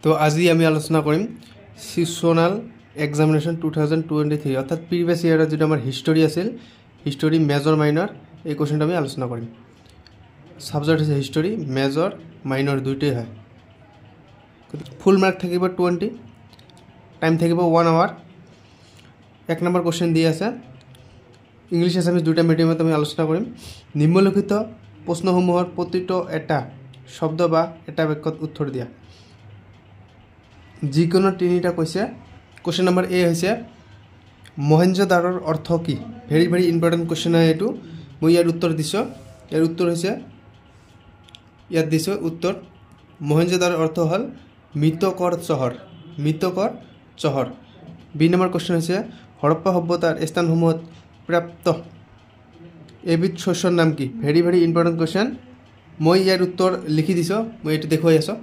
তো আজি আমি আলোচনা কৰিম সেশনাল এক্সামিনেশন 2023 অৰ্থাৎ প্ৰিভিয়াস ইয়াৰেৰ যেটা আমাৰ হিস্টোৰি আছিল হিস্টোৰি মেজৰ মাইনৰ এই কোশ্চেনটা আমি আলোচনা কৰিম সাবজেক্ট আছে হিস্টোরি মেজর মাইনর দুইটাই হয় ফুল মার্ক থাকিব 20 টাইম থাকিব 1 আওয়ার এক নম্বর কোশ্চেন দিয়ে আছে ইংলিশ আসামিজ দুইটা মিডিয়ামত আমি আলোচনা কৰিম নিম্নলিখিত প্ৰশ্নসমূহৰ প্ৰতিটো এটা শব্দ বা এটা বাক্যত উত্তৰ দিয়া যিকোনো তিনিটা কৈছে কোশ্চেন নম্বৰ এ হৈছে মহেঞ্জোদাৰোৰ অৰ্থ কি ভেৰি ভেৰি ইম্পৰ্টেণ্ট কোশ্চেন হয় এইটো মই ইয়াৰ উত্তৰ দিছো ইয়াৰ উত্তৰ হৈছে ইয়াত দিছো উত্তৰ মহেঞ্জোদাৰোৰ অৰ্থ হ'ল মৃতকৰ চহৰ বি নম্বৰ কোশ্চেন হৈছে হৰপ্পা সভ্যতাৰ স্থানসমূহত প্ৰাপ্ত এবিধ শস্যৰ নাম কি ভেৰি ভেৰি ইম্পৰ্টেণ্ট কোশ্চেন মই ইয়াৰ উত্তৰ লিখি দিছো মই এইটো দেখুৱাই আছো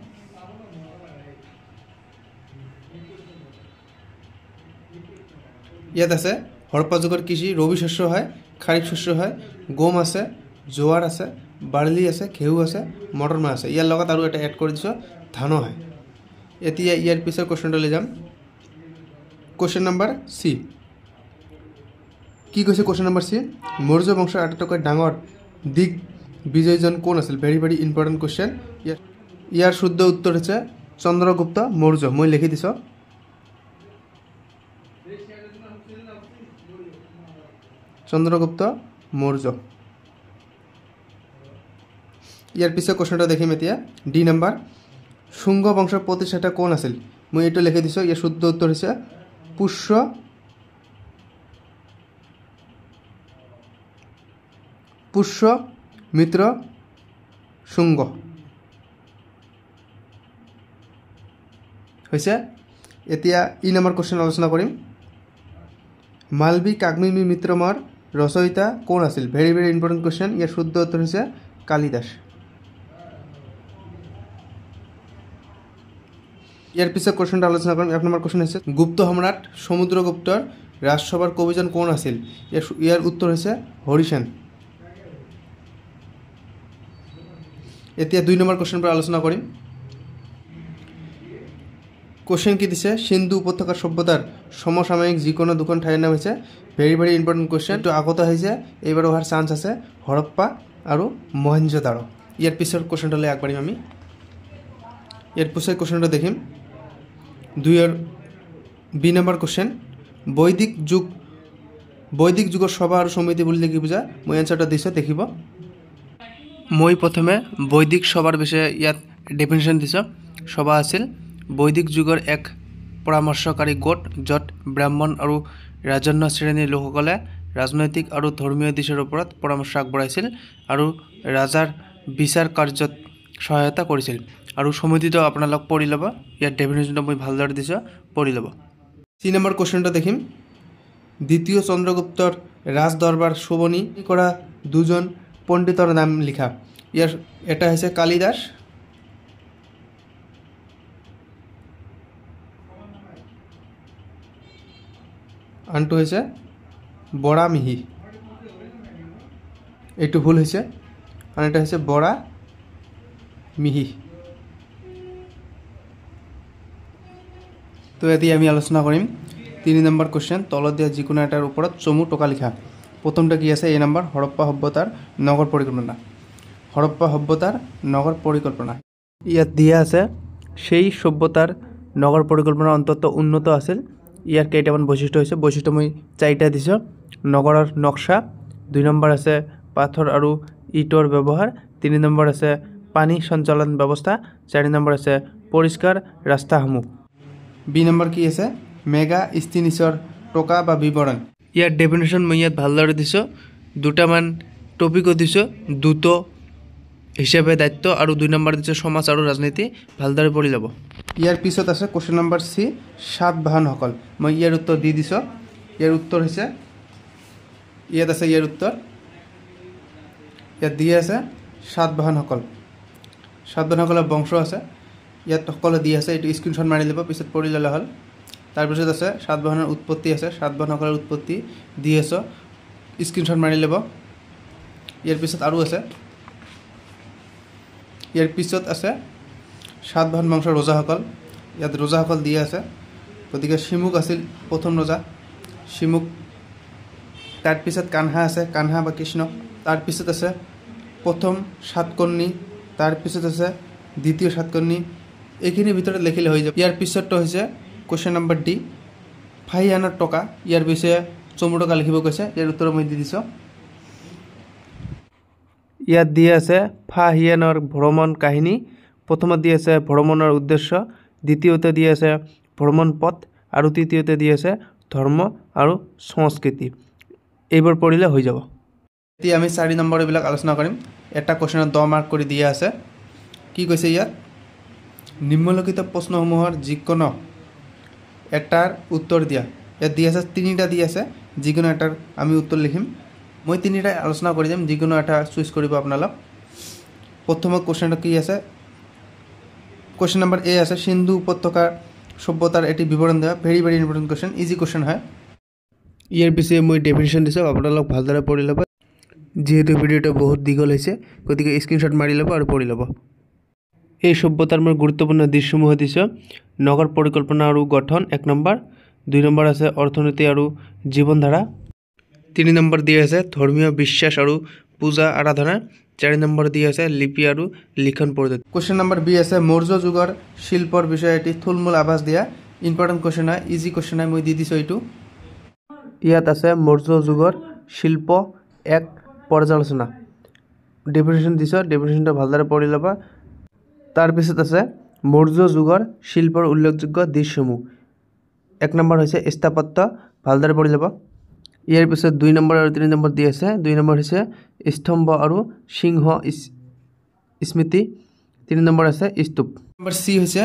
ইয়াত আছে হৰপ্পা যুগৰ কৃষি ৰবি শস্য হয় খাৰিফ শস্য হয় গম আছে জোৱাৰ আছে বাৰ্লি আছে ঘেহু আছে মটৰ মাহ আছে ইয়াৰ লগত আৰু এটা এড কৰি দিছো ধান হয় এতিয়া ইয়াৰ পিছৰ কোশ্চেনটো লৈ যাম কোশ্চেন নম্বৰ সি কি কৈছে কোশ্চেন নম্বৰ সি মৌৰ্য বংশৰ আটাইতকৈ ডাঙৰ দিগ বিজয়জন কোন আছিল ভেৰি ভেৰি ইম্পৰ্টেণ্ট কোশ্চেন ইয়াৰ শুদ্ধ উত্তৰ হৈছে চন্দ্ৰগুপ্ত মৌৰ্য মই লিখি দিছো চন্দ্ৰগুপ্ত মৌৰ্য ইয়াৰ পিছৰ কোশ্চেনটা দেখিম এতিয়া ডি নম্বৰ শুঙ্গ বংশৰ প্ৰতিষ্ঠাতা কোন আছিল মই এইটো লিখি দিছো ইয়াৰ শুদ্ধ উত্তৰ হৈছে পুষ্যমিত্ৰ শুঙ্গ হৈছে এতিয়া ই নম্বৰ কোশ্চেন আলোচনা কৰিম মালবী কাগ্মিনী মিত্ৰমৰ ৰচয়িতা কোন আছিল ভেৰি ভেৰি ইম্পৰ্টেণ্ট কোশ্চেন ইয়াৰ শুদ্ধ উত্তৰ হৈছে কালিদাস ইয়াৰ পিছত কোশ্চেনটা আলোচনা কৰিম এক নম্বৰ কোশ্চেন হৈছে গুপ্ত সম্ৰাট সমুদ্ৰগুপ্তৰ ৰাজসভাৰ কবিজন কোন আছিল ইয়াৰ উত্তৰ হৈছে হৰিসেন এতিয়া দুই নম্বৰ কোশ্চেন পৰা আলোচনা কৰিম কোশ্চেন কি দিছে সিন্ধু উপত্যকাৰ সভ্যতাৰ সমসাময়িক যিকোনো দুখন ঠাইৰ নাম হৈছে ভেৰি ভেৰি ইম্পৰ্টেণ্ট কোশ্চেন তো আগতে হৈছে এইবাৰ হোৱাৰ চান্স আছে হৰপ্পা আৰু মহেঞ্জোদাৰো ইয়াৰ পিছৰ কোশ্চেনটালৈ আগবাঢ়িম আমি ইয়াৰ পিছৰ কোশ্চেনটা দেখিম দুইৰ বি নম্বৰ কোশ্চেন বৈদিক যুগৰ সভা আৰু সমিতি বুলি কি বুজা মই এনসাৰটা দিছো দেখিব মই প্ৰথমে বৈদিক সভাৰ বিষয়ে ইয়াত ডেফিনেশ্যন দিছো সভা আছিল বৈদিক যুগৰ এক পৰামৰ্শকাৰী গোট য'ত ব্ৰাহ্মণ আৰু ৰাজন্য শ্ৰেণীৰ লোকসকলে ৰাজনৈতিক আৰু ধৰ্মীয় দিশৰ ওপৰত পৰামৰ্শ আগবঢ়াইছিল আৰু ৰাজাৰ বিচাৰ কাৰ্যত সহায়তা কৰিছিল আৰু সমিতিটো আপোনালোক পঢ়ি ল'ব ইয়াৰ ডেফিনেশ্যনটো মই ভালদৰে দিছো পঢ়ি ল'ব সি নম্বৰ কোশ্চেনটা দেখিম দ্বিতীয় চন্দ্ৰগুপ্তৰ ৰাজ দৰবাৰ শোভনী কৰা দুজন পণ্ডিতৰ নাম লিখা ইয়াৰ এটা হৈছে কালিদাস আনটো হৈছে বৰা মিহি এইটো ভুল হৈছে আৰু এটা হৈছে বৰা মিহি তো এতিয়া আমি আলোচনা কৰিম 3 নম্বৰ কোশ্চেন তলত দিয়া যিকোনো এটাৰ ওপৰত চমু টকা লিখা প্ৰথমটা কি আছে এই নম্বৰ হৰপ্পা সভ্যতাৰ নগৰ পৰিকল্পনা ইয়াত দিয়া আছে সেই সভ্যতাৰ নগৰ পৰিকল্পনা অন্তত উন্নত আছিল ইয়াৰ কেইটামান বৈশিষ্ট্য হৈছে বৈশিষ্ট্য মই চাৰিটা দিছো নগৰৰ নক্সা 2 নম্বৰ আছে পাথৰ আৰু ইটৰ ব্যৱহাৰ 3 নম্বৰ আছে পানী সঞ্চালন ব্যৱস্থা 4 নম্বৰ আছে পৰিষ্কাৰ ৰাস্তাসমূহ বি নম্বৰ কি আছে মেগা ষ্টিনিছৰ টকা বা বিৱৰণ ইয়াৰ ডেফিনেশ্যন মই ইয়াত ভালদৰে দিছো দুটামান টপিকো দিছো দ্ৰুত হিচাপে দায়িত্ব আৰু 2 নম্বৰ দিছো সমাজ আৰু ৰাজনীতি ভালদৰে পঢ়ি ল'ব ইয়াৰ পিছত আছে কোশ্চেন নম্বৰ সি সাতবাহনসকল মই ইয়াৰ উত্তৰ দি দিছো ইয়াৰ উত্তৰ হৈছে ইয়াত আছে ইয়াৰ উত্তৰ ইয়াত দিয়া আছে সাতবাহনসকলৰ বংশ আছে ইয়াত সকলো দিয়া আছে এইটো স্ক্ৰীনশ্বট মাৰি ল'ব পিছত পঢ়ি ল'লে হ'ল তাৰপিছত আছে সাতবাহনৰ উৎপত্তি আছে সাতবাহনসকলৰ উৎপত্তি দি আছে স্ক্ৰীনশ্বট মাৰি ল'ব ইয়াৰ পিছত আৰু আছে ইয়াৰ পিছত আছে সাতবাহন বংশৰ ৰজাসকল ইয়াত ৰজাসকল দিয়া আছে গতিকে শ্ৰীমুখ আছিল প্ৰথম ৰজা শ্ৰীমুখ তাৰপিছত কানহা আছে কানহা বা কৃষ্ণ তাৰপিছত আছে প্ৰথম সাতকৰ্ণী তাৰপিছত আছে দ্বিতীয় সাতকৰ্ণী এইখিনিৰ ভিতৰত লিখিলে হৈ যাব ইয়াৰ পিছতটো হৈছে কুৱেশ্যন নম্বৰ ডি ফাহিয়ানৰ টকা ইয়াৰ বিষয়ে চমু টকা লিখিব কৈছে ইয়াৰ উত্তৰ মই দি দিছোঁ ইয়াত দিয়া আছে ফাহিয়ানৰ ভ্ৰমণ কাহিনী প্ৰথমত দিয়া আছে ভ্ৰমণৰ উদ্দেশ্য দ্বিতীয়তে দিয়া আছে ভ্ৰমণ পথ আৰু তৃতীয়তে দিয়া আছে ধৰ্ম আৰু সংস্কৃতি এইবোৰ পঢ়িলে হৈ যাব এতিয়া আমি 4 নম্বৰ এইবিলাক আলোচনা কৰিম এটা কোৱেশ্যনত 10 মাৰ্ক কৰি দিয়া আছে কি কৈছে ইয়াত নিম্নলিখিত প্ৰশ্নসমূহৰ যিকোনো এটাৰ উত্তৰ দিয়া ইয়াত দিয়া আছে তিনিটা দিয়া আছে যিকোনো এটাৰ আমি উত্তৰ লিখিম মই তিনিটা আলোচনা কৰি দিম যিকোনো এটা চুজ কৰিব আপোনালোক প্ৰথম কোৱেশ্যনটো কি আছে কোৱেশ্যন নম্বৰ এ আছে সিন্ধু উপত্যকাৰ সভ্যতাৰ এটি বিৱৰণ দিয়া very very important question easy question হয় ইয়াৰ পিছে মই ডেফিনেশ্যন দিছোঁ আপোনালোক ভালদৰে পঢ়ি ল'ব যেহেতু ভিডিওটো বহুত দীঘল হৈছে গতিকে স্ক্ৰীনশ্বট মাৰি ল'ব আৰু পঢ়ি ল'ব এই সভ্যতাৰ মোৰ গুৰুত্বপূৰ্ণ দিশসমূহ দিছোঁ নগৰ পৰিকল্পনা আৰু গঠন 1 নম্বৰ 2 নম্বৰ আছে অৰ্থনীতি আৰু জীৱনধাৰা 3 নম্বৰ দিয়া আছে ধৰ্মীয় বিশ্বাস আৰু পূজা আৰাধনা 4 নম্বৰ দিয়া আছে লিপি আৰু লিখন পদ্ধতি কোৱেশ্যন নম্বৰ বি আছে মৌৰ্য যুগৰ শিল্পৰ বিষয়ে এটি থুলমূল আভাস দিয়া ইম্পৰ্টেণ্ট কোৱেশ্যন হয় ইজি কোৱেশ্যন হয় মই দি দিছোঁ এইটো ইয়াত আছে মৌৰ্য যুগৰ শিল্প এক পৰ্যালোচনা ডেফিনেশ্যন দিছোঁ ডেফিনেশ্যনটো ভালদৰে পঢ়ি ল'বা তাৰপিছত আছে মৌৰ্য যুগৰ শিল্পৰ উল্লেখযোগ্য দিশসমূহ 1 নম্বৰ হৈছে স্থাপত্য ভালদৰে পঢ়ি ল'ব ইয়াৰ পিছত 2 নম্বৰ আৰু 3 নম্বৰ দি আছে 2 নম্বৰ হৈছে স্তম্ভ আৰু সিংহ স্মৃতি 3 নম্বৰ আছে স্তূপ নম্বৰ সি হৈছে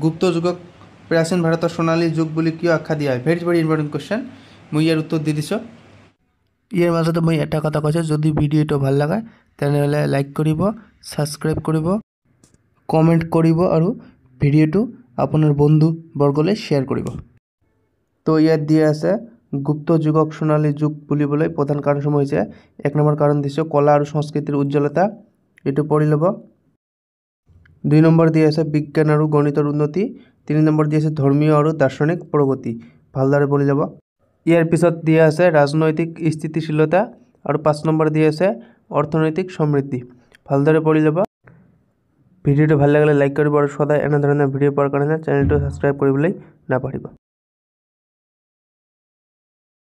গুপ্ত যুগক প্ৰাচীন ভাৰতৰ সোণালী যুগ বুলি কিয় আখ্যা দিয়া হয় ভেৰি ভেৰি ইম্পৰ্টেণ্ট কোৱেশ্যন মই ইয়াৰ উত্তৰ দি দিছোঁ ইয়াৰ মাজতে মই এটা কথা কৈছোঁ যদি ভিডিঅ'টো ভাল লাগে তেনেহ'লে লাইক কৰিব ছাবস্ক্ৰাইব কৰিব কমেণ্ট কৰিব আৰু ভিডিঅ'টো আপোনাৰ বন্ধু বৰ্গলৈ শ্বেয়াৰ কৰিব তো ইয়াত দিয়া আছে গুপ্ত যুগক সোণালী যুগ বুলিবলৈ প্ৰধান কাৰণসমূহ হৈছে 1 নম্বৰ কাৰণ দিছোঁ কলা আৰু সংস্কৃতিৰ উজ্জ্বলতা এইটো পঢ়ি ল'ব 2 নম্বৰ দিয়া আছে বিজ্ঞান আৰু গণিতৰ উন্নতি 3 নম্বৰ দিয়া আছে ধৰ্মীয় আৰু দাৰ্শনিক প্ৰগতি ভালদৰে পঢ়ি ল'ব ইয়াৰ পিছত দিয়া আছে ৰাজনৈতিক স্থিতিশীলতা আৰু 5 নম্বৰ দিয়া আছে অৰ্থনৈতিক সমৃদ্ধি ভালদৰে পঢ়ি ল'ব ভিডিঅ'টো ভাল লাগিলে লাইক কৰিব আৰু সদায় এনে ধৰণৰ ভিডিঅ' পোৱাৰ কাৰণে চেনেলটো ছাবস্ক্ৰাইব কৰিবলৈ নাপাহৰিব